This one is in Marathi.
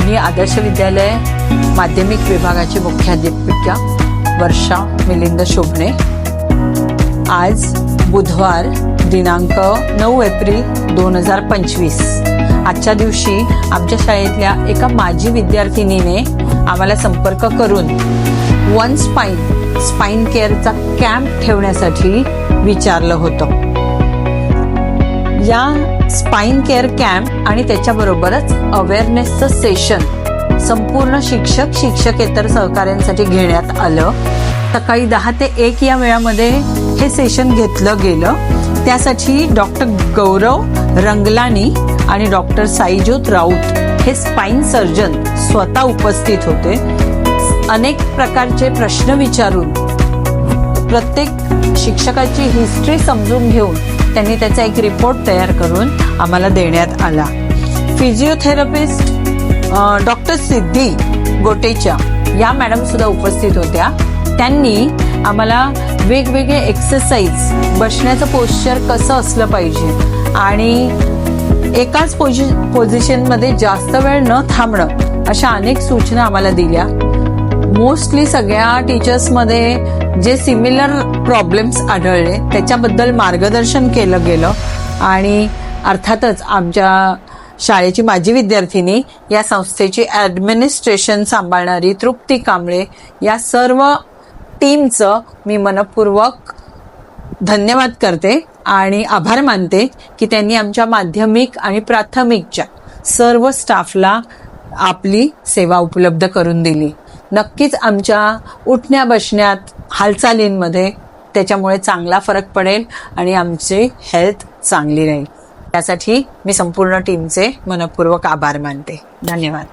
मी आदर्श विद्यालय माध्यमिक विभागाची मुख्याध्यापिका वर्षा मिलिंद शोभणे। आज बुधवार दिनांक 9 एप्रिल 2025 आजच्या दिवशी आमच्या शाळेतल्या एका माजी विद्यार्थिनीने आम्हाला संपर्क करून वन स्पाइन केअरचा कॅम्प ठेवण्यासाठी विचारलं होतं। या स्पाइन केअर कॅम्प आणि त्याच्याबरोबरच अवेअरनेसचं सेशन संपूर्ण शिक्षकेतर सहकाऱ्यांसाठी घेण्यात आलं। सकाळी 10 ते 1 या वेळामध्ये हे सेशन घेतलं गेलं। त्यासाठी डॉक्टर गौरव रंगलानी आणि डॉक्टर साईज्योत राऊत हे स्पाइन सर्जन स्वतः उपस्थित होते। अनेक प्रकारचे प्रश्न विचारून प्रत्येक शिक्षकाची हिस्ट्री समजून घेऊन त्यांनी त्याचा एक रिपोर्ट तयार करून आम्हाला देण्यात आला। फिजिओथेरपिस्ट डॉक्टर सिद्धी गोटेच्या या मॅडम सुद्धा उपस्थित होत्या। त्यांनी आम्हाला वेगवेगळे एक्सरसाइज, बसण्याचं पोश्चर कसं असलं पाहिजे आणि एकाच पोझिशनमध्ये जास्त वेळ न थांबणं अशा अनेक सूचना आम्हाला दिल्या। मोस्टली सगळ्या टीचर्समध्ये जे सिमिलर प्रॉब्लेम्स आढळले त्याच्याबद्दल मार्गदर्शन केलं गेलं आणि अर्थातच आमच्या शाळेची माजी विद्यार्थिनी, या संस्थेची ॲडमिनिस्ट्रेशन सांभाळणारी तृप्ती कांबळे, या सर्व टीमचं मी मनपूर्वक धन्यवाद करते आणि आभार मानते की त्यांनी आमच्या माध्यमिक आणि प्राथमिकच्या सर्व स्टाफला आपली सेवा उपलब्ध करून दिली। नक्कीच आमच्या उठण्या बसण्यात, हालचालींमध्ये त्याच्यामुळे चांगला फरक पडेल आणि आमची हेल्थ चांगली राहील। त्यासाठी मी संपूर्ण टीमचे मनपूर्वक आभार मानते। धन्यवाद।